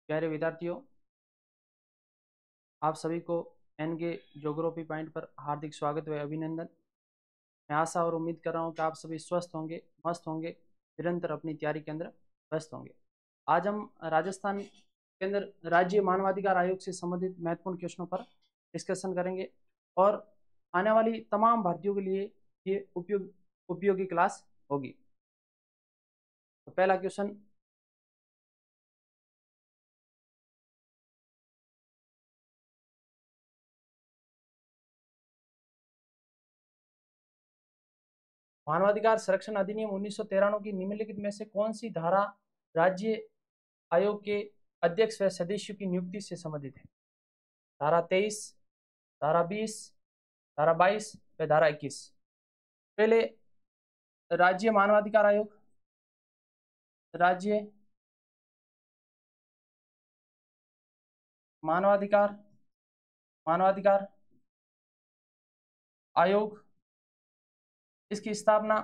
प्यारे विद्यार्थियों, आप सभी को एन के ज्योग्राफी पॉइंट पर हार्दिक स्वागत व अभिनंदन। मैं आशा और उम्मीद कर रहा हूँ कि आप सभी स्वस्थ होंगे, मस्त होंगे, निरंतर अपनी तैयारी के अंदर व्यस्त होंगे। आज हम राजस्थान के अंदर राज्य मानवाधिकार आयोग से संबंधित महत्वपूर्ण क्वेश्चनों पर डिस्कशन करेंगे और आने वाली तमाम भारतीयों के लिए ये उपयोगी क्लास होगी। तो पहला क्वेश्चन, मानवाधिकार संरक्षण अधिनियम 1993 की निम्नलिखित में से कौन सी धारा राज्य आयोग के अध्यक्ष व सदस्यों की नियुक्ति से संबंधित है? धारा 23, धारा 20, धारा 22 व धारा 21। पहले राज्य मानवाधिकार आयोग, राज्य मानवाधिकार मानवाधिकार आयोग, इसकी स्थापना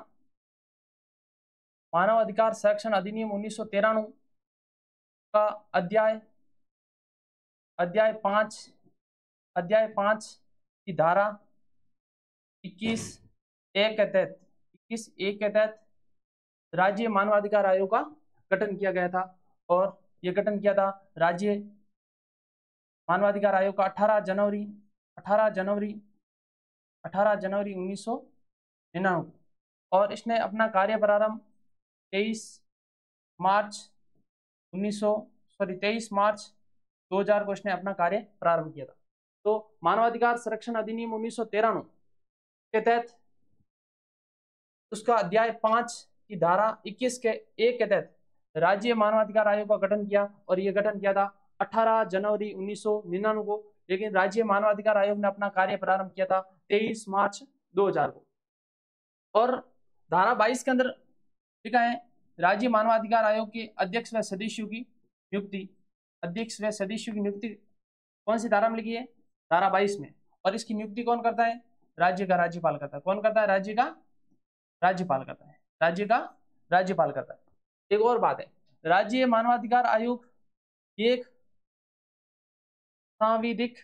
मानव अधिकार संरक्षण अधिनियम 1993 का अध्याय 5 की धारा 21(1) के तहत राज्य मानवाधिकार आयोग का गठन किया गया था। और यह गठन किया था राज्य मानवाधिकार आयोग का 18 जनवरी 1999 और इसने अपना कार्य प्रारंभ 23 मार्च 2000 को इसने अपना कार्य प्रारंभ किया था। तो मानवाधिकार संरक्षण अधिनियम 1993 के तहत उसका अध्याय 5 की धारा 21(1) के तहत राज्य मानवाधिकार आयोग का गठन किया और यह गठन किया था 18 जनवरी 1999 को। लेकिन राज्य मानवाधिकार आयोग ने अपना कार्य प्रारंभ किया था 23 मार्च 2000 को। और धारा 22 के अंदर लिखा है राज्य मानवाधिकार आयोग के अध्यक्ष व सदस्यों की नियुक्ति। अध्यक्ष व सदस्यों की नियुक्ति कौन सी धारा में लिखी है? धारा 22 में। और इसकी नियुक्ति कौन करता है? राज्य का राज्यपाल करता है। कौन करता है? राज्य का राज्यपाल करता है। राज्य का राज्यपाल करता है। एक और बात है, राज्य मानवाधिकार आयोग एक सांविधिक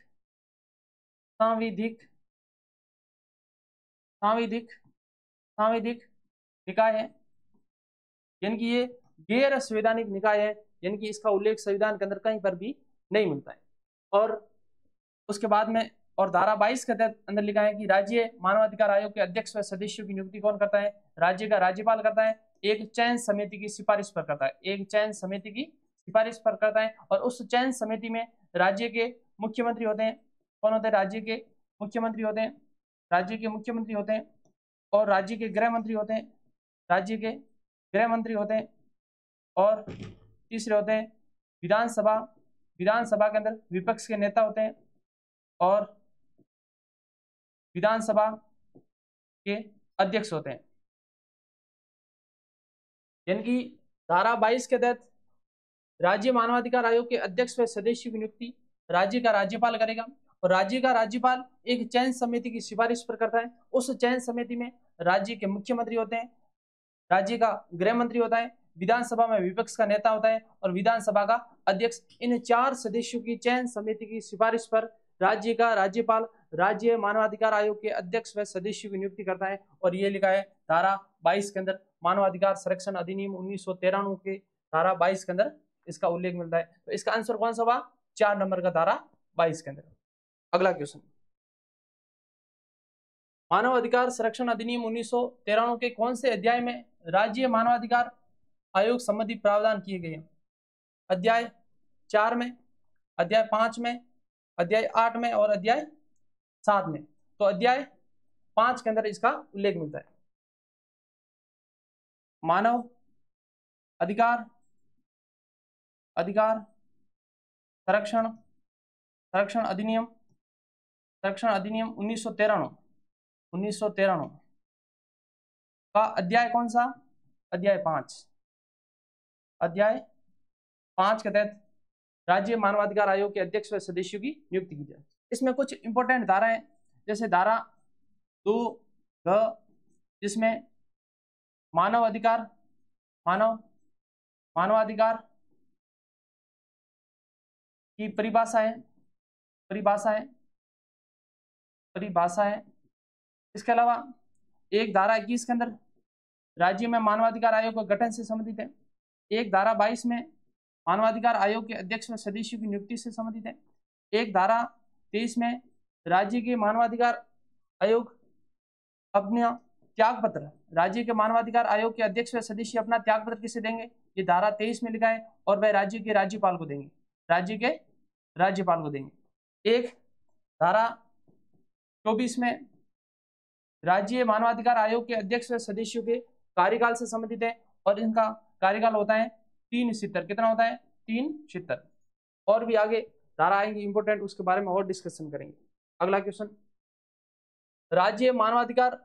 निकाय है, यानी कि ये गैर संवैधानिक निकाय है, यानी कि इसका उल्लेख संविधान के अंदर कहीं पर भी नहीं मिलता है। और उसके बाद में और धारा 22 के तहत अंदर लिखा है कि राज्य मानवाधिकार आयोग के अध्यक्ष व सदस्यों की नियुक्ति कौन करता है? राज्य का राज्यपाल करता है, एक चयन समिति की सिफारिश पर करता है। एक चयन समिति की सिफारिश पर करता है और उस चयन समिति में राज्य के मुख्यमंत्री होते हैं। कौन होते हैं? राज्य के मुख्यमंत्री होते हैं। राज्य के मुख्यमंत्री होते हैं और राज्य के गृह मंत्री होते हैं। राज्य के गृह मंत्री होते हैं और तीसरे होते हैं विधानसभा। विधानसभा के अंदर विपक्ष के नेता होते हैं और विधानसभा के अध्यक्ष होते हैं। यानी कि धारा 22 के तहत राज्य मानवाधिकार आयोग के अध्यक्ष व सदस्यों की नियुक्ति राज्य का राज्यपाल करेगा और राज्य का राज्यपाल एक चयन समिति की सिफारिश पर करता है। उस चयन समिति में राज्य के मुख्यमंत्री होते हैं, राज्य का गृह मंत्री होता है, विधानसभा में विपक्ष का नेता होता है और विधानसभा का अध्यक्ष। इन 4 सदस्यों की चयन समिति की सिफारिश पर राज्य का राज्यपाल राज्य मानवाधिकार आयोग के अध्यक्ष व सदस्यों की नियुक्ति करता है। और ये लिखा है धारा 22 के अंदर, मानवाधिकार संरक्षण अधिनियम 1993 के धारा 22 के अंदर इसका उल्लेख मिलता है। तो इसका आंसर कौन सा होगा? 4 नंबर का धारा 22 के अंदर। अगला क्वेश्चन, मानव अधिकार संरक्षण अधिनियम 1993 के कौन से अध्याय में राज्य मानवाधिकार आयोग संबंधी प्रावधान किए गए? अध्याय 4 में, अध्याय 5 में, अध्याय 8 में और अध्याय 7 में। तो अध्याय 5 के अंदर इसका उल्लेख मिलता है। मानव अधिकार संरक्षण अधिनियम 1993 का अध्याय कौन सा? अध्याय 5। अध्याय 5 के तहत राज्य मानवाधिकार आयोग के अध्यक्ष व सदस्यों की नियुक्ति की जाए। इसमें कुछ इंपॉर्टेंट धाराएं, जैसे धारा 2 जिसमें मानवाधिकार की परिभाषा है, परिभाषा है, परिभाषा है। इसके अलावा एक धारा 21 के अंदर राज्य में मानवाधिकार आयोग के गठन से संबंधित है। एक धारा 22 में मानवाधिकार आयोग के अध्यक्ष व सदस्यों की नियुक्ति से संबंधित है। एक धारा 23 में राज्य के मानवाधिकार आयोग अपना त्याग पत्र, राज्य के मानवाधिकार आयोग के अध्यक्ष व सदस्य अपना त्याग पत्र किसे देंगे, ये धारा 23 में लिखा है, और वह राज्य के राज्यपाल को देंगे, राज्य के राज्यपाल को देंगे। एक धारा 24 में राज्य मानवाधिकार आयोग के अध्यक्ष व सदस्यों के कार्यकाल से संबंधित है, और इनका कार्यकाल होता है 3 सितर। कितना होता है? 3 सितर। और भी आगे धारा आएंगी इंपोर्टेंट, उसके बारे में और डिस्कशन करेंगे। अगला क्वेश्चन, राज्य मानवाधिकार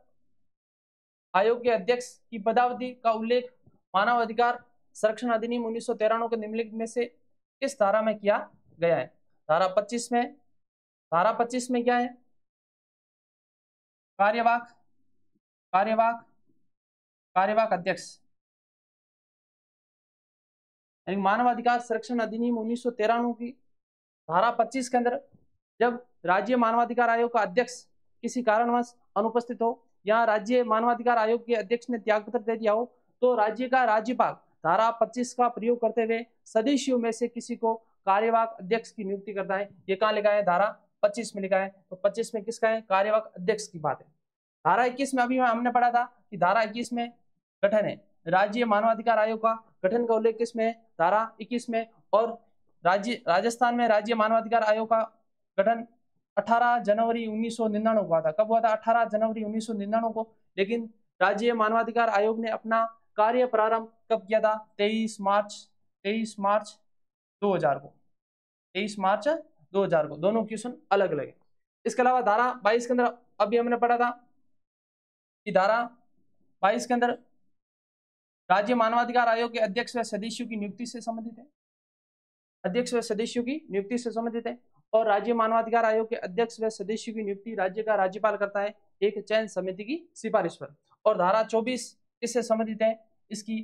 आयोग के अध्यक्ष की पदावधि का उल्लेख मानव अधिकार संरक्षण अधिनियम 1993 के निम्नलिखित में से किस धारा में किया गया है? धारा 25 में, धारा 25 में क्या है? कार्यवाहक, कार्यवाहक, कार्यवाहक अध्यक्ष। मानवाधिकार संरक्षण अधिनियम 1993 की धारा 25 के अंदर जब राज्य मानवाधिकार आयोग का अध्यक्ष किसी कारणवश अनुपस्थित हो या राज्य मानवाधिकार आयोग के अध्यक्ष ने त्यागपत्र दे दिया हो, तो राज्य का राज्यपाल धारा 25 का प्रयोग करते हुए सदस्यों में से किसी को कार्यवाहक अध्यक्ष की नियुक्ति करता है। ये कहाँ लिखा है? धारा 25 में लिखा है। तो 25 में किसका है? कार्यवाहक अध्यक्ष की बात है। धारा 21 में अभी हमने पढ़ा था कि धारा 21 में गठन है, राज्य मानवाधिकार आयोग का गठन का उल्लेख किसमें है? धारा 21 में। और राजस्थान में राज्य मानवाधिकार आयोग का गठन 18 जनवरी 1999 को हुआ था। कब हुआ था? 18 जनवरी 1999 को। लेकिन राज्य मानवाधिकार आयोग ने अपना कार्य प्रारंभ कब किया था? 23 मार्च 2000 को, 23 मार्च 2000 को। दोनों क्वेश्चन अलग अलग है। इसके अलावा धारा 22 के अंदर अभी हमने पढ़ा था कि धारा 22 के अंदर राज्य मानवाधिकार आयोग के अध्यक्ष व सदस्यों की नियुक्ति से संबंधित है, अध्यक्ष व सदस्यों की नियुक्ति से संबंधित है। और राज्य मानवाधिकार आयोग के अध्यक्ष व सदस्यों की नियुक्ति राज्य का राज्यपाल करता है एक चयन समिति की सिफारिश पर। और धारा 24 किससे संबंधित है? इसकी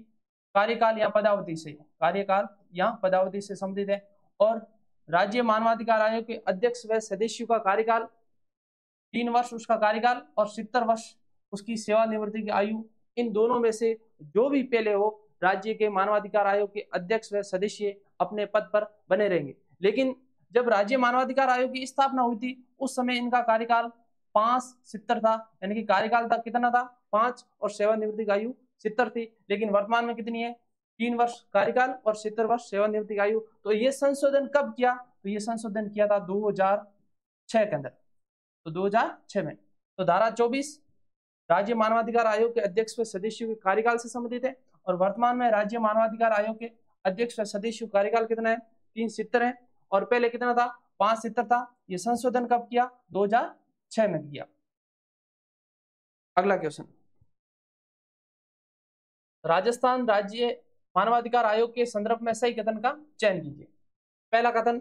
कार्यकाल या पदावधि से, कार्यकाल या पदावधि से संबंधित है। और राज्य मानवाधिकार आयोग के अध्यक्ष व सदस्यों का कार्यकाल 3 वर्ष उसका कार्यकाल और 70 वर्ष उसकी सेवानिवृत्ति की आयु, इन दोनों में से जो भी पहले हो, राज्य के मानवाधिकार आयोग के अध्यक्ष व सदस्य अपने पद पर बने रहेंगे। लेकिन जब राज्य मानवाधिकार आयोग की स्थापना हुई थी उस समय इनका कार्यकाल 5 70 था, यानी कि कार्यकाल था कितना था? 5 और सेवानिवृत्ति की आयु 70 थी। लेकिन वर्तमान में कितनी है? 3 वर्ष कार्यकाल और 70 वर्ष सेवानिवृत्ति की आयु। तो ये संशोधन कब किया? तो ये संशोधन किया था 2006 के अंदर, तो 2006 में। तो धारा 24 राज्य मानवाधिकार आयोग के अध्यक्ष व सदस्यों के कार्यकाल से संबंधित है, और वर्तमान में राज्य मानवाधिकार आयोग के अध्यक्ष व सदस्यों का कार्यकाल कितना है? 3 70 है, और पहले कितना था? 5 70 था। ये संशोधन कब किया? 2006 में किया। अगला क्वेश्चन, राजस्थान राज्य मानवाधिकार आयोग के संदर्भ में सही कथन का चयन कीजिए। पहला कथन,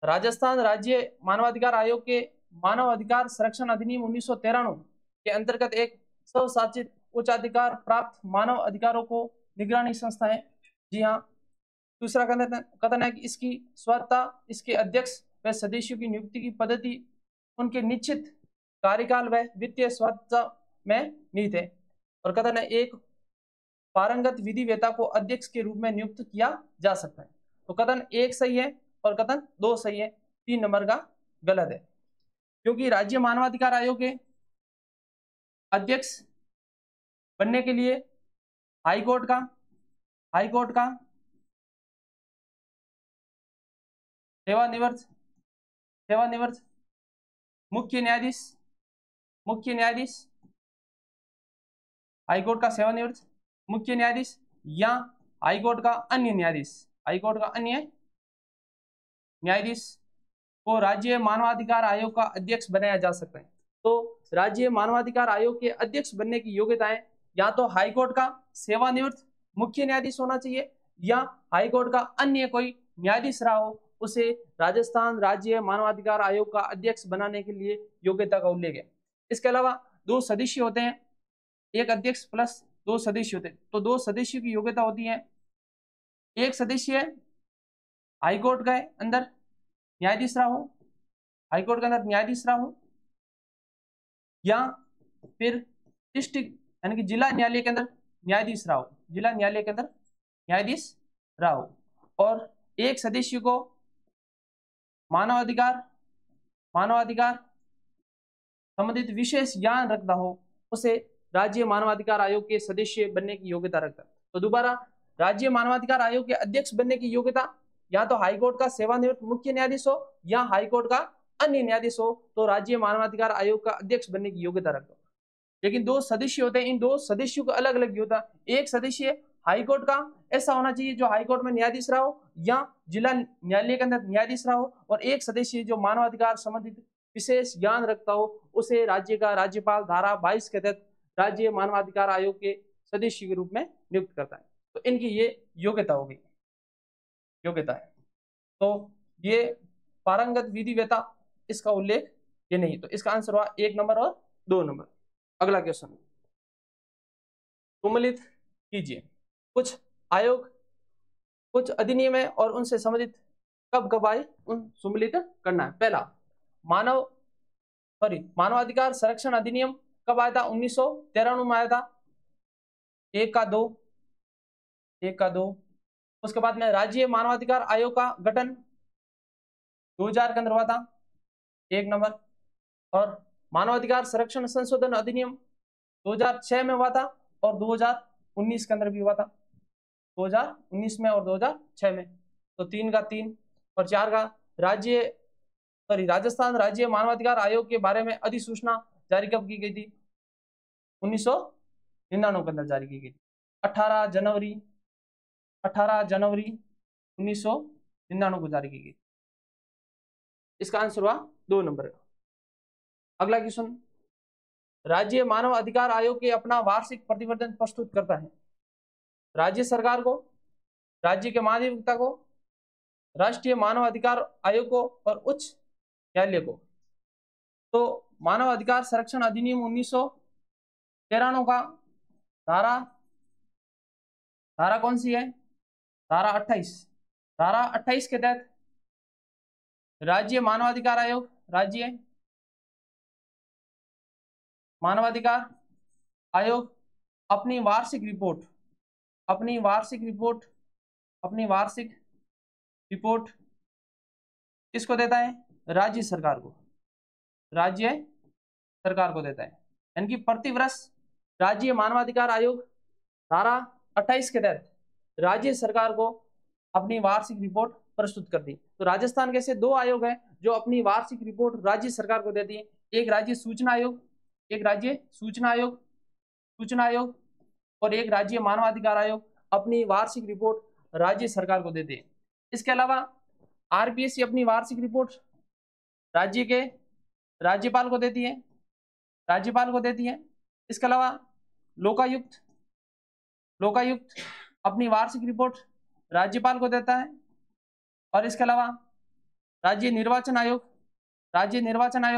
राजस्थान राज्य मानवाधिकार आयोग के मानव अधिकार संरक्षण अधिनियम 1993 के अंतर्गत एक स्वशासित उच्चाधिकार प्राप्त मानव अधिकारों को निगरानी संस्था है। जी हाँ। दूसरा कथन है कि इसकी स्वतः इसके अध्यक्ष व सदस्यों की नियुक्ति की पद्धति उनके निश्चित कार्यकाल व वित्तीय स्वतः में निहित है। और कथन है, एक पारंगत विधिवेता को अध्यक्ष के रूप में नियुक्त किया जा सकता है। तो कथन 1 सही है और कथन 2 सही है, 3 नंबर का गलत है। क्योंकि राज्य मानवाधिकार आयोग के अध्यक्ष बनने के लिए हाईकोर्ट का सेवानिवृत्त मुख्य न्यायाधीश, हाईकोर्ट का सेवानिवृत्त मुख्य न्यायाधीश या हाईकोर्ट का अन्य न्यायाधीश को राज्य मानवाधिकार आयोग का अध्यक्ष बनाया जा सकता है। तो राज्य मानवाधिकार आयोग के अध्यक्ष बनने की योग्यताएं या तो हाईकोर्ट का सेवानिवृत्त मुख्य न्यायाधीश होना चाहिए, या हाईकोर्ट का अन्य कोई न्यायाधीश रहा हो, उसे राजस्थान राज्य मानवाधिकार आयोग का अध्यक्ष बनाने के लिए योग्यता का उल्लेख है। इसके अलावा 2 सदस्य होते हैं, एक अध्यक्ष प्लस 2 सदस्य होते हैं। तो 2 सदस्यों की योग्यता होती है, एक सदस्य हाईकोर्ट के अंदर न्यायाधीश रहा हो, हाईकोर्ट के अंदर न्यायाधीश रहा हो, या फिर डिस्ट्रिक्ट यानी कि जिला न्यायालय के अंदर न्यायाधीश रहा हो, जिला न्यायालय के अंदर न्यायाधीश रहा हो, और एक सदस्य को मानवाधिकार संबंधित विशेष ज्ञान रखता हो, उसे राज्य मानवाधिकार आयोग के सदस्य बनने की योग्यता रखता है। तो दोबारा, राज्य मानवाधिकार आयोग के अध्यक्ष बनने की योग्यता या तो हाईकोर्ट का सेवानिवृत्त मुख्य न्यायाधीश हो या हाईकोर्ट का अन्य न्यायाधीश हो, तो राज्य मानवाधिकार आयोग का अध्यक्ष बनने की योग्यता रखता है। लेकिन दो सदस्य होते हैं, इन दो सदस्यों का अलग अलग योग्यता। एक सदस्य हाईकोर्ट का ऐसा होना चाहिए जो हाईकोर्ट में न्यायाधीश रहा हो या जिला न्यायालय के अंदर न्यायाधीश रहा हो, और एक सदस्य जो मानवाधिकार संबंधित विशेष ज्ञान रखता हो, उसे राज्य का राज्यपाल धारा 22 के तहत राज्य मानवाधिकार आयोग के सदस्य के रूप में नियुक्त करता है। तो इनकी ये योग्यता हो गई, योग्यता है। तो ये पारंगत विधिवेता, इसका उल्लेख ये नहीं, तो इसका आंसर हुआ 1 नंबर और 2 नंबर। अगला क्वेश्चन, सम्मिलित कीजिए कुछ आयोग, कुछ अधिनियम है और उनसे संबंधित कब कब आए, उन सम्मिलित करना है। पहला, मानवाधिकार संरक्षण अधिनियम कब आया था? 1993 में आया था, 1 का 2। उसके बाद में राज्य मानवाधिकार आयोग का गठन 2000 के अंदर हुआ था, 1 नंबर। और मानवाधिकार संरक्षण संशोधन अधिनियम 2006 में हुआ था और 2019 के अंदर भी हुआ था, 2019 में और 2006 में। तो 3 का 3 और 4 का राजस्थान राज्य मानवाधिकार आयोग के बारे में अधिसूचना जारी कब की गई थी? 1999 के अंदर जारी की गई थी, 18 जनवरी 1999 को जारी की गई। इसका आंसर हुआ 2 नंबर का। अगला क्वेश्चन, राज्य मानव अधिकार आयोग के अपना वार्षिक प्रतिवेदन प्रस्तुत करता है राज्य सरकार को, राज्य के महाधिवक्ता को, राष्ट्रीय मानव अधिकार आयोग को और उच्च न्यायालय को। तो मानव अधिकार संरक्षण अधिनियम 1993 का धारा कौन सी है? धारा 28। धारा 28 के तहत राज्य मानवाधिकार आयोग, राज्य मानवाधिकार आयोग अपनी वार्षिक रिपोर्ट किसको देता है? राज्य सरकार को देता है। यानी कि प्रतिवर्ष राज्य मानवाधिकार आयोग धारा 28 के तहत राज्य सरकार को अपनी वार्षिक रिपोर्ट प्रस्तुत करती है। तो राजस्थान के ऐसे 2 आयोग हैं जो अपनी वार्षिक रिपोर्ट राज्य सरकार को देती है, एक राज्य सूचना आयोग और एक राज्य मानवाधिकार आयोग अपनी वार्षिक रिपोर्ट राज्य सरकार को देते हैं। इसके अलावा आरपीएससी अपनी वार्षिक रिपोर्ट राज्य के राज्यपाल को देती है, इसके अलावा लोकायुक्त अपनी वार्षिक रिपोर्ट राज्यपाल को देता है, और इसके अलावा राज्य निर्वाचन आयोग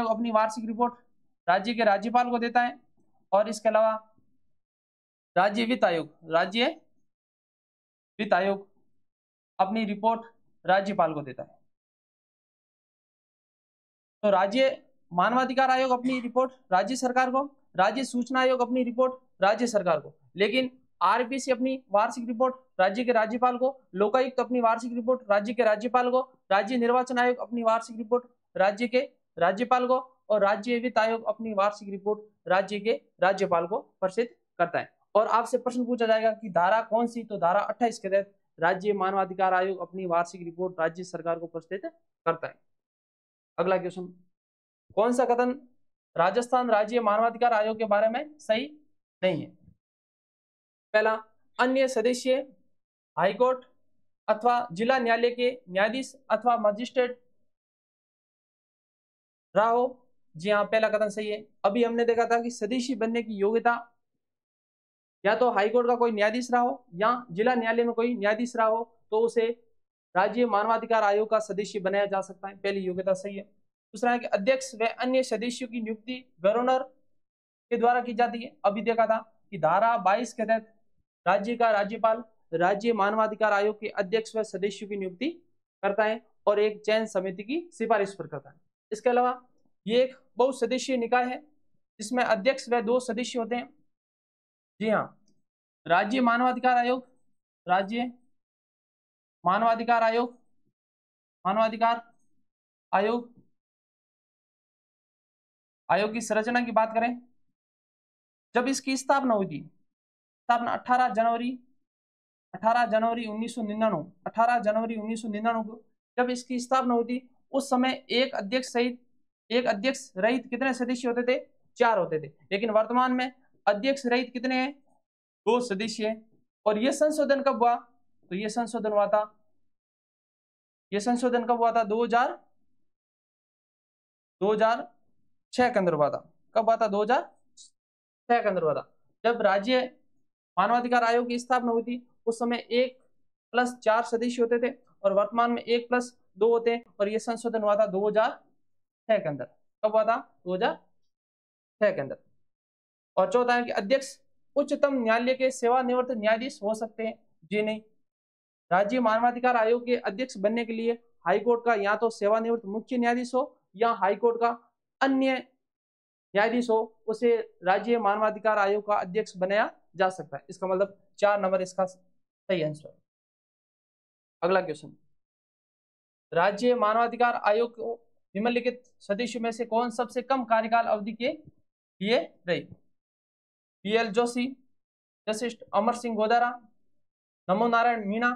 अपनी वार्षिक रिपोर्ट राज्य के राज्यपाल को देता है, और इसके अलावा राज्य वित्त आयोग अपनी रिपोर्ट राज्यपाल को देता है। तो राज्य मानवाधिकार आयोग अपनी रिपोर्ट राज्य सरकार को, राज्य सूचना आयोग अपनी रिपोर्ट राज्य सरकार को, लेकिन आरपीसी अपनी वार्षिक रिपोर्ट राज्य के राज्यपाल को, लोकायुक्त अपनी वार्षिक रिपोर्ट राज्य के राज्यपाल को, राज्य निर्वाचन आयोग अपनी वार्षिक रिपोर्ट राज्य के राज्यपाल को, और राज्य वित्त आयोग अपनी वार्षिक रिपोर्ट राज्य के राज्यपाल को प्रस्तुत करता है। और आपसे प्रश्न पूछा जाएगा कि धारा कौन सी? तो धारा 28 के तहत राज्य मानवाधिकार आयोग अपनी वार्षिक रिपोर्ट राज्य सरकार को प्रस्तुत करता है। अगला क्वेश्चन, कौन सा कथन राजस्थान राज्य मानवाधिकार आयोग के बारे में सही नहीं है? पहला, अन्य सदस्य हाईकोर्ट अथवा जिला न्यायालय के न्यायाधीश अथवा मजिस्ट्रेट रहा हो। जी हाँ, पहला कथन सही है। अभी हमने देखा था कि सदस्य बनने की योग्यता या तो हाईकोर्ट का कोई न्यायाधीश रहा हो या जिला न्यायालय में कोई न्यायाधीश रहा हो, तो उसे राज्य मानवाधिकार आयोग का सदस्य बनाया जा सकता है। पहली योग्यता सही है। दूसरा है कि अध्यक्ष व अन्य सदस्यों की नियुक्ति गवर्नर के द्वारा की जाती है। अभी देखा था कि धारा 22 के तहत राज्य का राज्यपाल राज्य मानवाधिकार आयोग के अध्यक्ष व सदस्यों की नियुक्ति करता है और एक चयन समिति की सिफारिश पर करता है। इसके अलावा ये एक बहुसदस्यीय निकाय है जिसमें अध्यक्ष व 2 सदस्य होते हैं। जी हाँ, राज्य मानवाधिकार आयोग, राज्य मानवाधिकार आयोग, मानवाधिकार आयोग, आयोग की संरचना की बात करें, जब इसकी स्थापना हुई थी, स्थापना 18 जनवरी 1999, 18 जनवरी 1999 को जब इसकी स्थापना हुई थी, उस समय एक अध्यक्ष रहित कितने सदस्य होते थे? 4 होते थे। लेकिन वर्तमान में अध्यक्ष रहित कितने हैं? 2 सदस्य हैं। और ये संशोधन कब हुआ? तो ये संशोधन हुआ था 2006 के अंदर हुआ था। कब हुआ था? 2006 के अंदर हुआ था, जब राज्य मानवाधिकार आयोग की स्थापना हुई थी। उस समय 1+4 सदस्य होते थे और वर्तमान में 1+2 होते हैं। और ये संशोधन हुआ था 2006 के अंदर। कब हुआ था? 2006 के अंदर। और चौथा है कि अध्यक्ष उच्चतम न्यायालय के सेवानिवृत्त न्यायाधीश हो सकते हैं। जी नहीं, राज्य मानवाधिकार आयोग के अध्यक्ष बनने के लिए हाईकोर्ट का या तो सेवानिवृत्त मुख्य न्यायाधीश हो या हाईकोर्ट का अन्य न्यायाधीश हो, उसे राज्य मानवाधिकार आयोग का अध्यक्ष बनाया जा सकता है। इसका मतलब 4 नंबर इसका सही आंसर। अगला क्वेश्चन, राज्य मानवाधिकार आयोग को निम्नलिखित सदस्यों में से कौन सबसे कम कार्यकाल अवधि के लिए रही? PL जोशी, जस्टिस अमर सिंह गोदारा, नमो नारायण मीणा,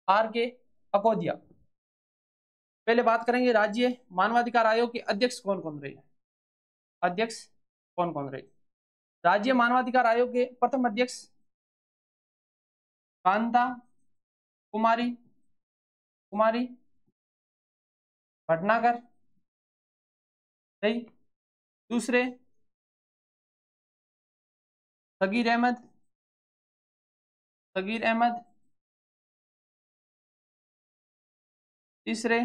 RK अकोदिया। पहले बात करेंगे राज्य मानवाधिकार आयोग के अध्यक्ष कौन कौन रहे। अध्यक्ष कौन कौन रहे? राज्य मानवाधिकार आयोग के प्रथम अध्यक्ष कांता कुमारी भटनागर रही। दूसरे सगीर अहमद, तीसरे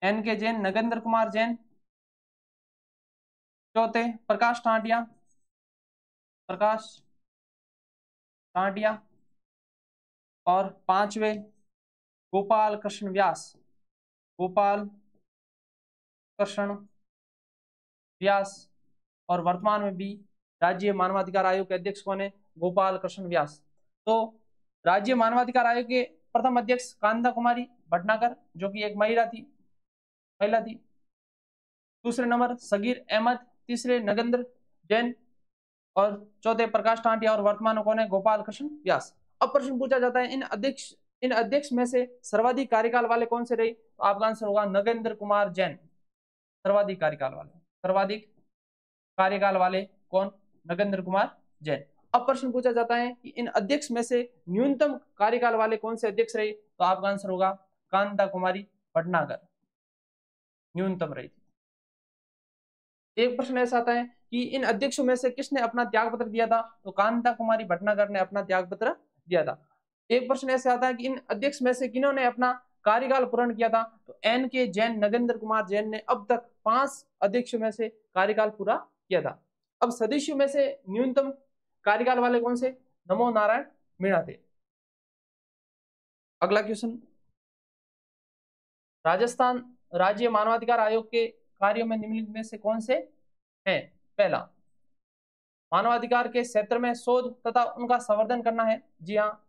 NK जैन, नगेंद्र कुमार जैन। चौथे प्रकाश टांटिया। और पांचवे गोपाल कृष्ण व्यास। और वर्तमान में भी राज्य मानवाधिकार आयोग के अध्यक्ष कौन है? गोपाल कृष्ण व्यास। तो राज्य मानवाधिकार आयोग के प्रथम अध्यक्ष कांता कुमारी भटनागर, जो कि एक महिला थी। दूसरे नंबर सगीर अहमद, तीसरे नगेंद्र जैन और चौथे प्रकाश टांटिया। और वर्तमान में कौन है? गोपाल कृष्ण व्यास। अब प्रश्न पूछा जाता है इन अध्यक्ष में से सर्वाधिक कार्यकाल वाले कौन से रहे? तो आपका आंसर होगा नगेंद्र कुमार जैन। सर्वाधिक कार्यकाल वाले कौन? नगेंद्र कुमार जैन। अब प्रश्न पूछा जाता है कि इन अध्यक्ष में से न्यूनतम कार्यकाल वाले कौन से अध्यक्ष रहे? तो आपका आंसर होगा कांता कुमारी भटनागर, न्यूनतम रही। एक प्रश्न ऐसा आता है कि इन अध्यक्षों में से किसने अपना त्याग पत्र दिया था? तो कांता कुमारी भटनागर ने अपना त्याग पत्र दिया था। एक प्रश्न ऐसे आता है कि इन अध्यक्ष में से किन्होंने अपना कार्यकाल पूर्ण किया था? तो NK जैन, नगेंद्र कुमार जैन ने अब तक 5 अध्यक्षों में से कार्यकाल पूरा किया था। अब सदस्यों में से न्यूनतम कार्यकाल वाले कौन से? नमो नारायण मीणा थे। अगला क्वेश्चन, राजस्थान राज्य मानवाधिकार आयोग के कार्यों में निम्नलिखित में से कौन से हैं? पहला, मानवाधिकार के क्षेत्र में शोध तथा उनका संवर्धन करना है। जी हाँ।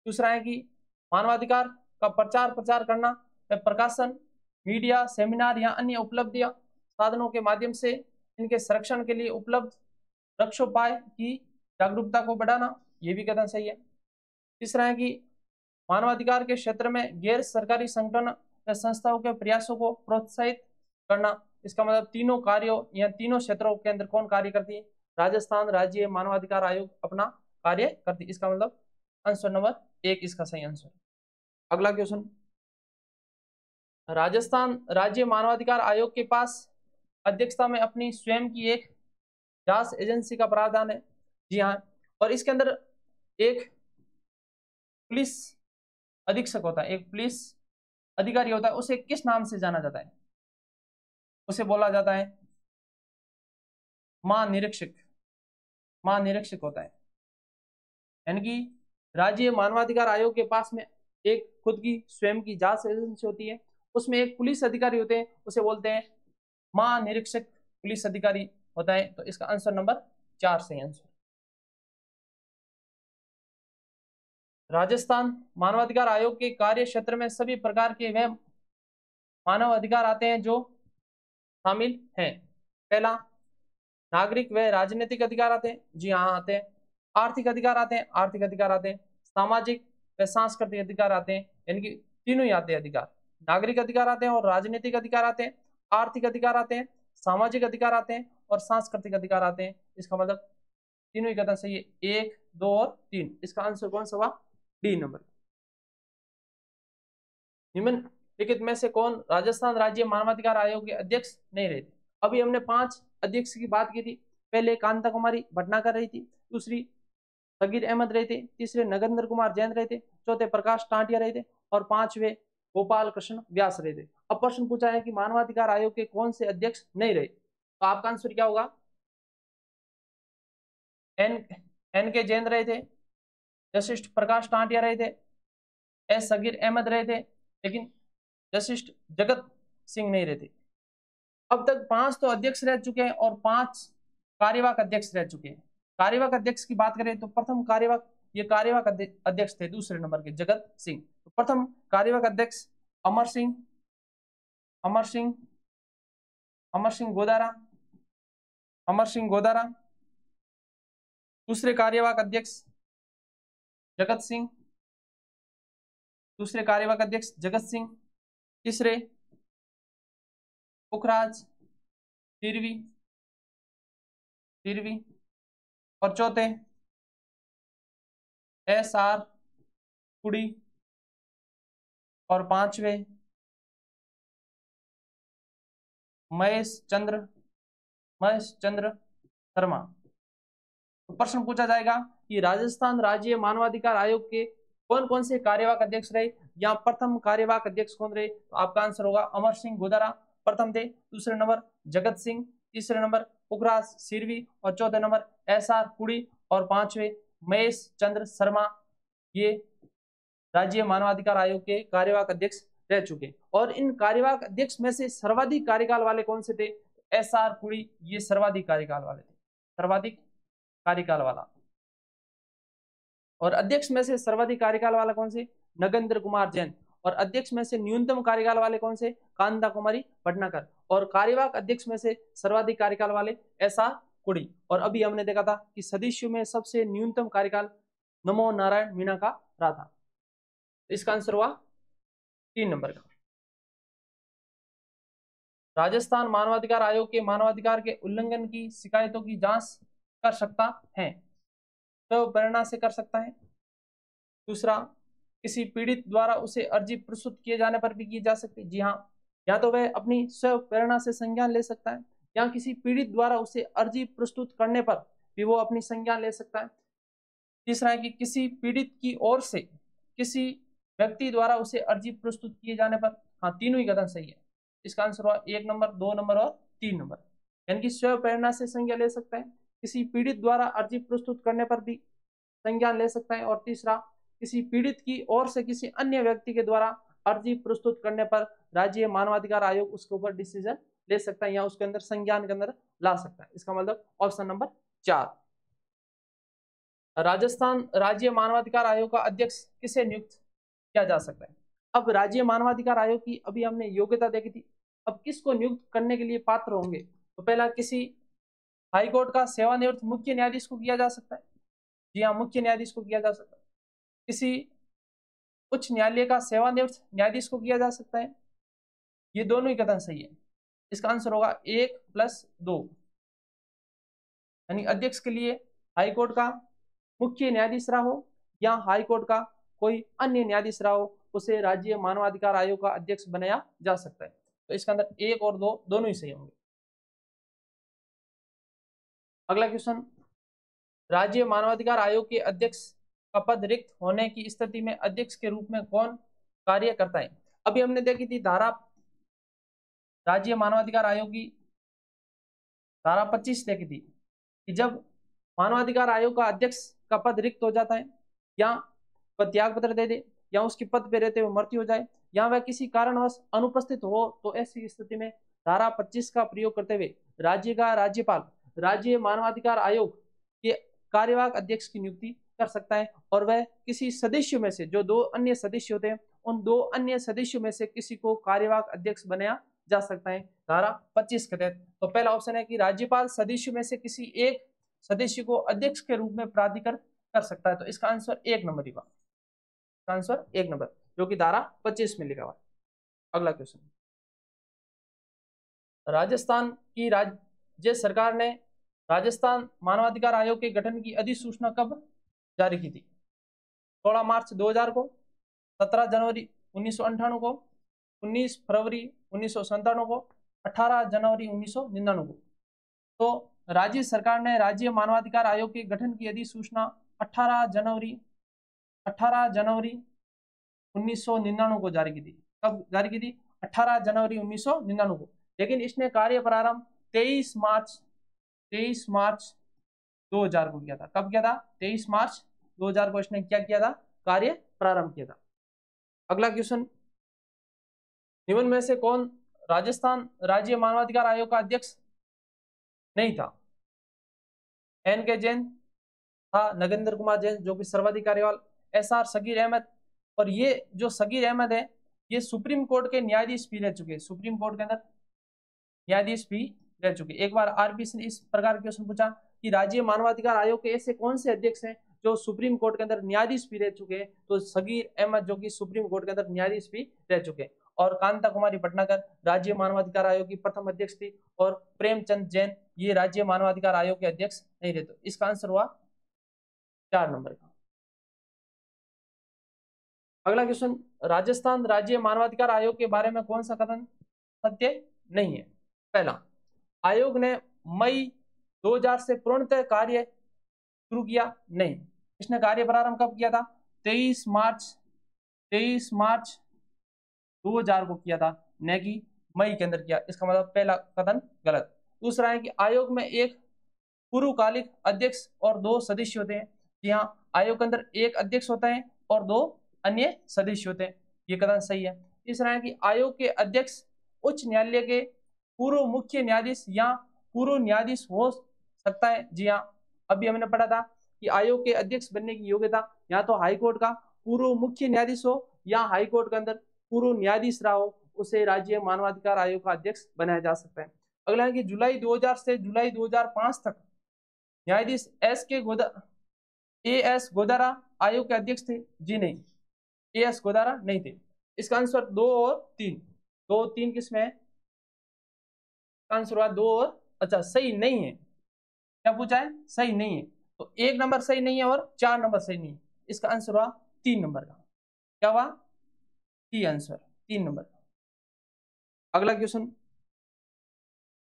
दूसरा है कि मानवाधिकार का प्रचार प्रसार करना, प्रकाशन, मीडिया, सेमिनार या अन्य उपलब्ध साधनों के माध्यम से इनके संरक्षण के लिए उपलब्ध रक्षोपाय की जागरूकता को बढ़ाना, ये भी कथन सही है। तीसरा है कि मानवाधिकार के क्षेत्र में गैर सरकारी संगठन या संस्थाओं के प्रयासों को प्रोत्साहित करना। इसका मतलब तीनों कार्यों या तीनों क्षेत्रों के अंदर कौन कार्य करती है? राजस्थान राज्य मानवाधिकार आयोग अपना कार्य करती है। इसका मतलब आंसर नंबर 1 इसका सही आंसर। अगला क्वेश्चन, राजस्थान राज्य मानवाधिकार आयोग के पास अध्यक्षता में अपनी स्वयं की एक जांच एजेंसी का प्रावधान है। जी हाँ। और इसके अंदर एक पुलिस अधीक्षक होता है, एक पुलिस अधिकारी होता है। उसे किस नाम से जाना जाता है? उसे बोला जाता है महानिरीक्षक होता है। यानी कि राज्य मानवाधिकार आयोग के पास में एक खुद की स्वयं की जांच एजेंसी होती है, उसमें एक पुलिस अधिकारी होते हैं, उसे बोलते हैं महानिरीक्षक पुलिस अधिकारी होता है। तो इसका आंसर नंबर 4 सही आंसर। राजस्थान मानवाधिकार आयोग के कार्य क्षेत्र में सभी प्रकार के वह मानव अधिकार आते हैं जो शामिल हैं। पहला, नागरिक व राजनीतिक अधिकार आते हैं, जी हाँ आते हैं। आर्थिक अधिकार आते हैं, आर्थिक अधिकार आते हैं। सामाजिक व सांस्कृतिक अधिकार आते हैं, यानी कि तीनों ही आते हैं अधिकार। नागरिक अधिकार आते हैं और राजनीतिक अधिकार आते हैं, आर्थिक अधिकार आते हैं, सामाजिक अधिकार आते हैं और सांस्कृतिक अधिकार आते हैं। इसका मतलब तीनों ही कथन सही है, 1, 2 और 3। इसका आंसर कौन सा हुआ? D number. निम्नलिखित में से कौन राजस्थान राज्य मानवाधिकार आयोग के अध्यक्ष नहीं रहे थे? अभी हमने 5 अध्यक्ष की बात की थी। पहले कांता कुमारी भटनागर रही थी, दूसरी सगीर अहमद रहे थे, तीसरे नगेंद्र कुमार जैन रहे थे, चौथे प्रकाश टांटिया रहे थे और 5वें गोपाल कृष्ण व्यास रहे थे। अब प्रश्न पूछा है कि मानवाधिकार आयोग के कौन से अध्यक्ष नहीं रहे, तो आपका आंसर क्या होगा? एन के जैन रहे थे, जस्टिस प्रकाश टांटिया रहे थे, एस सगीर अहमद रहे थे, लेकिन जस्टिस जगत सिंह नहीं रहे थे। अब तक 5 तो अध्यक्ष रह चुके हैं और 5 कार्यवाहक अध्यक्ष रह चुके हैं। कार्यवाहक अध्यक्ष की बात करें तो प्रथम कार्यवाहक, ये कार्यवाहक अध्यक्ष थे दूसरे नंबर के जगत सिंह। तो प्रथम कार्यवाहक अध्यक्ष अमर सिंह गोदारा, अमर सिंह गोदारा। दूसरे कार्यवाहक अध्यक्ष जगत सिंह, दूसरे कार्यवाहक अध्यक्ष जगत सिंह। तीसरे पुखराज तिरवी और चौथे SR कुड़ी और 5वें महेश चंद्र शर्मा। तो प्रश्न पूछा जाएगा कि राजस्थान राज्य मानवाधिकार आयोग के कौन कौन से कार्यवाहक अध्यक्ष रहे, या प्रथम कार्यवाहक अध्यक्ष कौन रहे? तो आपका आंसर होगा अमर सिंह गोदारा प्रथम थे, दूसरे नंबर जगत सिंह, तीसरे नंबर पुखराज सिरवी और चौथे नंबर SR कुड़ी और 5वें महेश चंद्र शर्मा। ये राज्य मानवाधिकार आयोग के कार्यवाहक अध्यक्ष रह चुके। और इन कार्यवाहक अध्यक्ष में से सर्वाधिक कार्यकाल वाले कौन से थे? SR कुड़ी, ये सर्वाधिक कार्यकाल वाले थे, सर्वाधिक कार्यकाल वाला। और अध्यक्ष में से सर्वाधिक कार्यकाल वाला कौन से? नगेंद्र कुमार जैन। और अध्यक्ष में से न्यूनतम कार्यकाल वाले कौन से? कांता कुमारी भटनागर। और कार्यवाहक अध्यक्ष में से सर्वाधिक कार्यकाल वाले SR कुड़ी। और अभी हमने देखा था कि सदस्यों में सबसे न्यूनतम कार्यकाल नमो नारायण मीणा का रहा था। इसका आंसर हुआ 3 नंबर का। राजस्थान मानवाधिकार आयोग के मानवाधिकार के उल्लंघन की शिकायतों की जांच कर सकता है, तो प्रेरणा से कर सकता है। दूसरा, किसी पीड़ित द्वारा उसे अर्जी प्रस्तुत किए जाने पर भी की जा सकती है, जी हाँ। या तो वह अपनी स्व प्रेरणा से संज्ञान ले सकता है, या किसी पीड़ित द्वारा उसे अर्जी प्रस्तुत करने पर भी वो अपनी संज्ञान ले सकता है। तीसरा है कि किसी पीड़ित की ओर से किसी व्यक्ति द्वारा उसे अर्जी प्रस्तुत किए जाने पर। हाँ, तीनों ही कथन सही है। इसका आंसर हुआ 1 नंबर, 2 नंबर और 3 नंबर। यानी कि स्व प्रेरणा से संज्ञा ले सकता है, किसी पीड़ित द्वारा अर्जी प्रस्तुत करने पर भी संज्ञान ले सकता है, और तीसरा, किसी पीड़ित की ओर से किसी अन्य व्यक्ति के द्वारा अर्जी प्रस्तुत करने पर राज्य मानवाधिकार आयोग उसके ऊपर डिसीजन ले सकता है या उसके अंदर संज्ञान के अंदर ला सकता है। इसका मतलब ऑप्शन नंबर 4। राजस्थान राज्य मानवाधिकार आयोग का अध्यक्ष किसे नियुक्त किया जा सकता है? अब राज्य मानवाधिकार आयोग की अभी हमने योग्यता देखी थी। अब किसको नियुक्त करने के लिए पात्र होंगे? तो पहला, किसी हाईकोर्ट का सेवानिवृत्त मुख्य न्यायाधीश को किया जा सकता है, जी हाँ, मुख्य न्यायाधीश को किया जा सकता है। किसी उच्च न्यायालय का सेवानिवृत्त न्यायाधीश को किया जा सकता है। ये दोनों ही कथन सही है। इसका आंसर होगा 1 + 2, यानी अध्यक्ष के लिए हाईकोर्ट का मुख्य न्यायाधीश रहा हो या हाईकोर्ट का कोई अन्य न्यायाधीश रहा हो, उसे राज्य मानवाधिकार आयोग का अध्यक्ष बनाया जा सकता है। तो इसके अंदर 1 और 2 दोनों ही सही होंगे। अगला क्वेश्चन, राज्य मानवाधिकार आयोग के अध्यक्ष का पद रिक्त होने की स्थिति में अध्यक्ष के रूप में कौन कार्य करता है? अभी हमने देखी थी धारा, राज्य मानवाधिकार आयोग की धारा 25 देखी थी कि जब मानवाधिकार आयोग का अध्यक्ष का पद रिक्त हो जाता है या वह त्याग पत्र दे दे या उसकी पद पे रहते हुए मृत्यु हो जाए या वह किसी कारणवश अनुपस्थित हो तो ऐसी स्थिति में धारा 25 का प्रयोग करते हुए राज्य का राज्यपाल राज्य मानवाधिकार आयोग के कार्यवाहक अध्यक्ष की नियुक्ति कर सकता है और वह किसी सदस्य में से जो 2 अन्य सदस्य होते हैं उन 2 अन्य सदस्यों में से किसी को कार्यवाहक अध्यक्ष बनाया जा सकता है धारा 25 के तहत। तो पहला ऑप्शन है कि राज्यपाल सदस्यों में से किसी एक सदस्य को अध्यक्ष के रूप में प्राधिकृत कर सकता है। तो इसका आंसर 1 नंबर ही होगा, आंसर 1 नंबर जो कि धारा 25 में लिखा हुआ है। अगला क्वेश्चन, राजस्थान की राज्य सरकार ने राजस्थान मानवाधिकार आयोग के गठन की अधिसूचना कब जारी की थी? 16 मार्च 2000 को, 17 जनवरी 1998 को, 19 फरवरी 1997 को, 18 जनवरी 1999 को। तो राज्य सरकार ने राज्य मानवाधिकार आयोग के गठन की अधिसूचना 18 जनवरी 1999 को जारी की थी। कब जारी की थी? 18 जनवरी 1999 को। लेकिन इसने कार्य प्रारंभ 23 मार्च 2000 को किया था। कब किया था? 23 मार्च 2000 को इसने क्या किया था? कार्य प्रारंभ किया था। अगला क्वेश्चन, निम्न में से कौन राजस्थान राज्य मानवाधिकार आयोग का अध्यक्ष नहीं था? NK जैन था, नगेंद्र कुमार जैन जो कि सर्वाधिकारी वाल, SR सगीर अहमद, और ये जो सगीर अहमद है ये सुप्रीम कोर्ट के न्यायाधीश भी रह चुके हैं, सुप्रीम कोर्ट के अंदर न्यायाधीश भी रह चुके। एक बार RP ने इस प्रकार के क्वेश्चन पूछा कि राज्य मानवाधिकार आयोग के ऐसे कौन से अध्यक्ष हैं जो सुप्रीम कोर्ट के अंदर न्यायाधीश भी रह चुके हैं? तो सगीर अहमद जो कि सुप्रीम कोर्ट के अंदर न्यायाधीश भी रह चुके हैं, और कांता कुमारी भटनागर राज्य मानवाधिकार आयोग की प्रथम अध्यक्ष थी, और प्रेमचंद जैन ये राज्य मानवाधिकार आयोग के अध्यक्ष नहीं रहते। इसका आंसर हुआ 4 नंबर का। अगला क्वेश्चन, राजस्थान राज्य मानवाधिकार आयोग के बारे में कौन सा कथन सत्य नहीं है? पहला, आयोग ने मई 2000 से पूर्णतः कार्य शुरू किया नहीं। इसने कार्य प्रारंभ कब किया था? 23 मार्च 2000 को किया था, न कि मई के अंदर किया। इसका मतलब पहला कथन गलत। दूसरा है कि आयोग में एक पूर्वकालिक अध्यक्ष और 2 सदस्य होते हैं। यहाँ आयोग के अंदर एक अध्यक्ष होता है और 2 अन्य सदस्य होते हैं, ये कथन सही है। तीसरा है कि आयोग के अध्यक्ष उच्च न्यायालय के पूर्व मुख्य न्यायाधीश या पूर्व न्यायाधीश हो सकता है। जी हाँ, अभी हमने पढ़ा था कि आयोग के अध्यक्ष बनने की योग्यता या तो हाईकोर्ट का पूर्व मुख्य न्यायाधीश हो या हाईकोर्ट के अंदर पूर्व न्यायाधीश रहा हो, उसे राज्य मानवाधिकार आयोग का अध्यक्ष बनाया जा सकता है। अगला है कि जुलाई 2000 से जुलाई 2005 तक न्यायाधीश AS गोदारा आयोग के अध्यक्ष थे। जी नहीं, AS गोदारा नहीं थे। इसका आंसर 2 और 3, 2 और 3 किसमें है? आंसर हुआ 2 और, अच्छा सही नहीं है। क्या पूछा है? सही नहीं है। तो 1 नंबर सही नहीं है और 4 नंबर सही नहीं है। इसका आंसर हुआ 3 नंबर का। क्या हुआ? टी आंसर 3 नंबर का। अगला क्वेश्चन,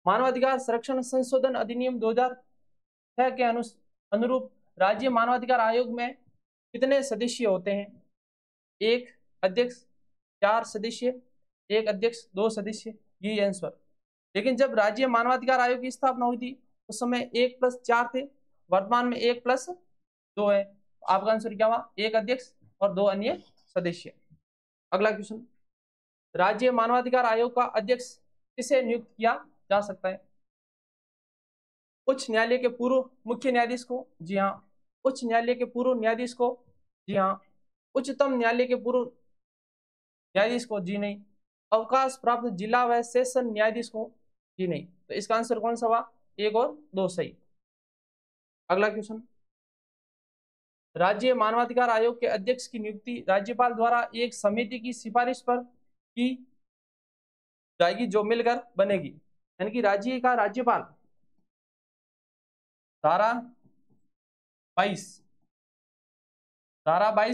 मानवाधिकार संरक्षण संशोधन अधिनियम 2006 के अनुरूप राज्य मानवाधिकार आयोग में कितने सदस्य होते हैं? 1 अध्यक्ष, 4 सदस्य, 1 अध्यक्ष, 2 सदस्य, ये आंसर। लेकिन जब राज्य मानवाधिकार आयोग की स्थापना हुई थी उस समय 1+4 थे, वर्तमान में 1+2 है। आपका आंसर क्या हुआ? 1 अध्यक्ष और 2 अन्य सदस्य। अगला क्वेश्चन, राज्य मानवाधिकार आयोग का अध्यक्ष किसे नियुक्त किया जा सकता है? उच्च न्यायालय के पूर्व मुख्य न्यायाधीश को। जी हाँ, उच्च न्यायालय के पूर्व न्यायाधीश को। जी हाँ, उच्चतम न्यायालय के पूर्व न्यायाधीश को। जी नहीं, अवकाश प्राप्त जिला व सेशन न्यायाधीश को। जी नहीं। तो इसका आंसर कौन सा हुआ? 1 और 2 सही। अगला क्वेश्चन, राज्य मानवाधिकार आयोग के अध्यक्ष की नियुक्ति राज्यपाल द्वारा एक समिति की सिफारिश पर की जाएगी जो मिलकर बनेगी, यानी कि राज्य का राज्यपाल धारा 22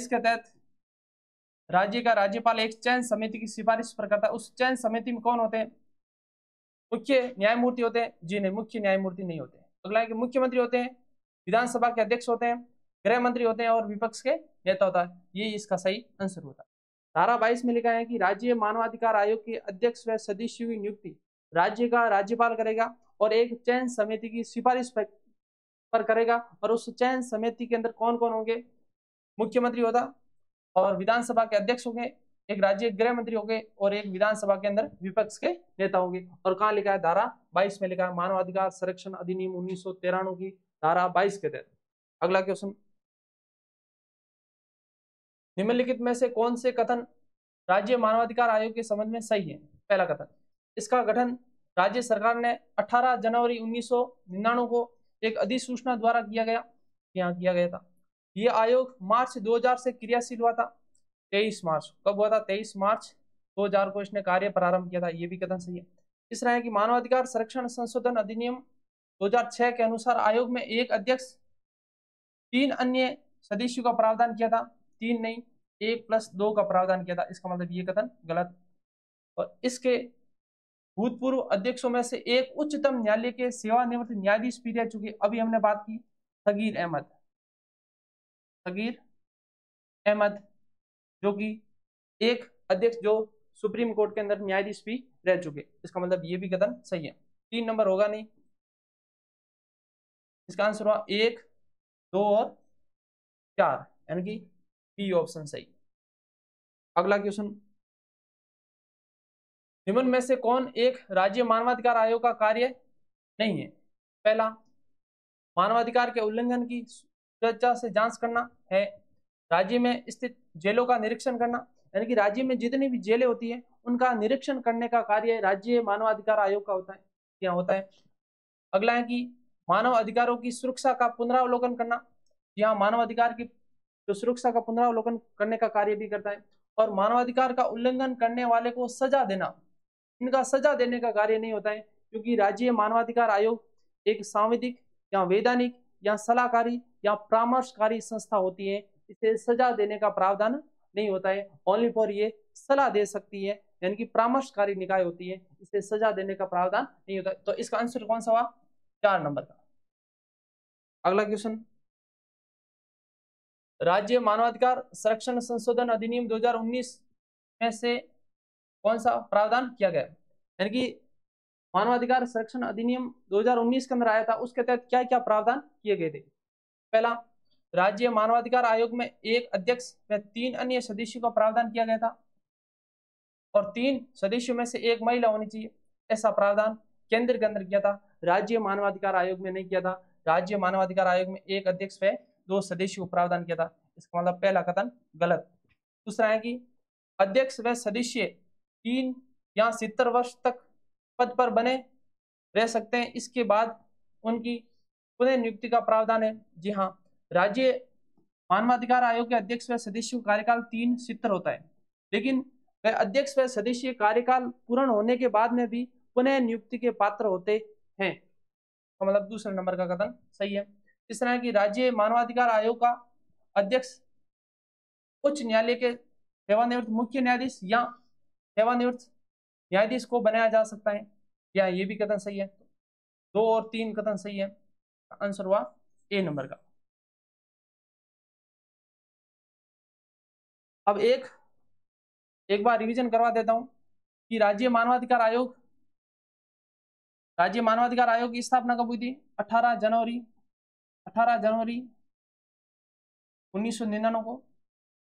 के तहत राज्य का राज्यपाल एक चयन समिति की सिफारिश पर करता है। उस चयन समिति में कौन होते हैं? मुख्य न्यायमूर्ति होते हैं। जी नहीं, मुख्य न्यायमूर्ति नहीं होते। अगला है कि मुख्यमंत्री होते हैं, विधानसभा के अध्यक्ष होते हैं, गृह मंत्री होते हैं और विपक्ष के नेता होता है। ये इसका सही आंसर होता है। धारा 22 में लिखा है कि राज्य मानवाधिकार आयोग के अध्यक्ष व सदस्यों की नियुक्ति राज्य का राज्यपाल करेगा और एक चयन समिति की सिफारिश पर करेगा। और उस चयन समिति के अंदर कौन कौन होंगे? मुख्यमंत्री होगा, और विधानसभा के अध्यक्ष होंगे, एक राज्य गृह मंत्री होंगे और एक विधानसभा के अंदर विपक्ष के नेता होंगे। और कहाँ लिखा है? धारा 22 में लिखा है, मानवाधिकार संरक्षण अधिनियम 1993 की धारा 22 के तहत। अगला क्वेश्चन, निम्नलिखित में से कौन से कथन राज्य मानवाधिकार आयोग के संबंध में सही है? पहला कथन, इसका गठन राज्य सरकार ने 18 जनवरी 1999 को एक अधिसूचना द्वारा किया गया था। यह आयोग मार्च 2000 से क्रियाशील हुआ था। 23 मार्च कब हुआ था? 23 मार्च 2000 को इसने कार्य प्रारंभ किया था। यह भी कथन सही है। तीसरा है कि मानवाधिकार संरक्षण संशोधन अधिनियम 2006 के अनुसार आयोग में एक अध्यक्ष 3 अन्य सदस्यों का प्रावधान किया था। 3 नहीं, 1+2 का प्रावधान किया था। इसका मतलब ये कथन गलत। और इसके भूतपूर्व अध्यक्षों में से एक उच्चतम न्यायालय के सेवानिवृत्त न्यायाधीश भी रह चुके, अभी हमने बात की सगीर अहमद, जो कि एक अध्यक्ष जो सुप्रीम कोर्ट के अंदर न्यायाधीश भी रह चुके। इसका मतलब ये भी कथन सही है। 3 नंबर होगा नहीं, इसका आंसर हुआ 1, 2 और 4, यानी कि बी ऑप्शन सही। अगला क्वेश्चन, निम्न में से कौन एक राज्य मानवाधिकार आयोग का कार्य नहीं है? पहला, मानवाधिकार के उल्लंघन की स्वेच्छा से जांच करना है। राज्य में स्थित जेलों का निरीक्षण करना, यानी कि राज्य में जितनी भी जेलें होती है उनका निरीक्षण करने का कार्य राज्य मानवाधिकार आयोग का होता है, यहाँ होता है। अगला है कि मानव अधिकारों की सुरक्षा का पुनरावलोकन करना, यहाँ मानवाधिकार की जो सुरक्षा का पुनरावलोकन करने का कार्य भी करता है। और मानवाधिकार का उल्लंघन करने वाले को सजा देना, इनका सजा देने का कार्य नहीं होता है, क्योंकि राज्य मानवाधिकार आयोग एक सांविधिक या वैधानिक या सलाहकारी या परामर्शकारी संस्था होती है। इसे सजा देने का प्रावधान नहीं होता है, ओनली फॉर ये सलाह दे सकती है, यानी कि परामर्शकारी निकाय होती है, इसे सजा देने का प्रावधान नहीं होता है। तो इसका आंसर कौन सा हुआ? 4 नंबर का। अगला क्वेश्चन, राज्य मानवाधिकार संरक्षण संशोधन अधिनियम 2019 में से कौन सा प्रावधान किया गया? यानी कि मानवाधिकार संरक्षण अधिनियम 2019 के अंदर आया था, उसके तहत क्या क्या प्रावधान किए गए थे? पहला, राज्य मानवाधिकार आयोग में एक अध्यक्ष व 3 अन्य सदस्यों का प्रावधान किया गया था और 3 सदस्यों में से एक महिला होनी चाहिए, ऐसा प्रावधान केंद्र के अंदर किया था, राज्य मानवाधिकार आयोग में नहीं किया था। राज्य मानवाधिकार आयोग में एक अध्यक्ष व 2 सदस्यों को प्रावधान किया था। इसका मतलब पहला कथन गलत। दूसरा है कि अध्यक्ष व सदस्य 3 या 70 वर्ष तक पद पर बने रह सकते हैं, इसके बाद उनकी पुनः नियुक्ति का प्रावधान है। जी हाँ, राज्य मानवाधिकार आयोग के अध्यक्ष व सदस्यों का कार्यकाल 3 70 होता है, लेकिन वह अध्यक्ष व सदस्य कार्यकाल पूर्ण होने के बाद में भी पुनः नियुक्ति के पात्र होते हैं। तो मतलब दूसरे नंबर का कथन सही है। तीसरा है कि राज्य मानवाधिकार आयोग का अध्यक्ष उच्च न्यायालय के सेवानिवृत्त मुख्य न्यायाधीश या सेवानिवृत्त न्यायाधीश को बनाया जा सकता है, या ये भी कथन सही है। 2 और 3 कथन सही है। आंसर हुआ ए नंबर का। अब एक बार रिवीजन करवा देता हूं कि राज्य मानवाधिकार आयोग की स्थापना कब हुई थी? 18 जनवरी 1999 को।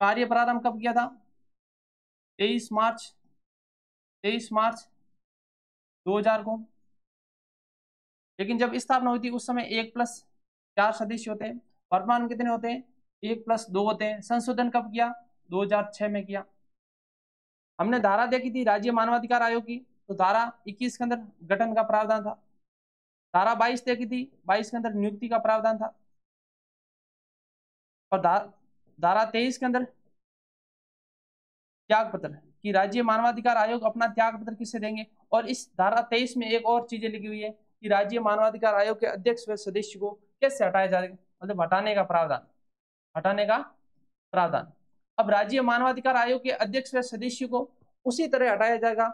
कार्य प्रारंभ कब किया था? 23 मार्च 2000 को। लेकिन जब स्थापना हुई थी उस समय 1+4 सदस्य होते हैं, वर्तमान में कितने होते हैं? 1+2 होते हैं। संशोधन कब किया? 2006 में किया। हमने धारा देखी थी राज्य मानवाधिकार आयोग की, तो धारा 21 के अंदर गठन का प्रावधान था। धारा 22 देखी थी, 22 के अंदर नियुक्ति का प्रावधान था। और धारा 23 के अंदर त्याग पत्र कि राज्य मानवाधिकार आयोग अपना त्याग पत्र किससे देंगे। और इस धारा 23 में एक और चीजें लिखी हुई है कि राज्य मानवाधिकार आयोग के अध्यक्ष व सदस्य को कैसे हटाया जाएगा, मतलब हटाने का प्रावधान। अब राज्य मानवाधिकार आयोग के अध्यक्ष व सदस्य को उसी तरह हटाया जाएगा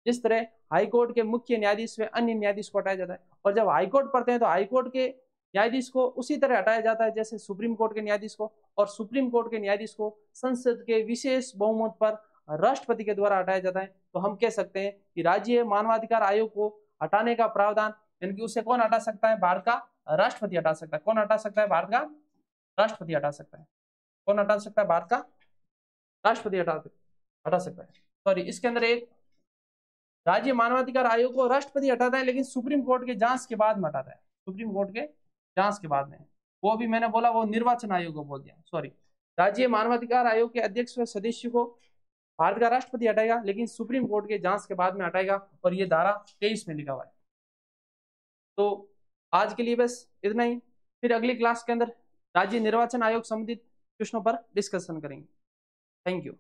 जिस तरह हाईकोर्ट के मुख्य न्यायाधीश व अन्य न्यायाधीश को हटाया जाता है। और जब हाईकोर्ट पढ़ते हैं तो हाईकोर्ट के न्यायाधीश को उसी तरह हटाया जाता है जैसे सुप्रीम कोर्ट के न्यायाधीश को, और सुप्रीम कोर्ट के न्यायाधीश को संसद के विशेष बहुमत पर राष्ट्रपति के द्वारा हटाया जाता है। तो हम कह सकते हैं कि राज्य मानवाधिकार आयोग को हटाने का प्रावधान, यानी कि उसे कौन हटा सकता है? भारत का राष्ट्रपति हटा सकता है। कौन हटा सकता है? भारत का राष्ट्रपति हटा सकता है। कौन हटा सकता है? भारत का राष्ट्रपति हटा सकता है। सॉरी, इसके अंदर एक राज्य मानवाधिकार आयोग को राष्ट्रपति हटाता है, लेकिन सुप्रीम कोर्ट के जांच के बाद में हटाता है, सुप्रीम कोर्ट के जांच के बाद में। वो भी मैंने बोला वो निर्वाचन आयोग को बोल दिया, सॉरी। राज्य मानवाधिकार आयोग के अध्यक्ष व सदस्य को भारत का राष्ट्रपति हटाएगा, लेकिन सुप्रीम कोर्ट के जांच के बाद में हटाएगा, और ये धारा 23 में लिखा हुआ है। तो आज के लिए बस इतना ही, फिर अगली क्लास के अंदर राज्य निर्वाचन आयोग संबंधित प्रश्नों पर डिस्कशन करेंगे। Thank you.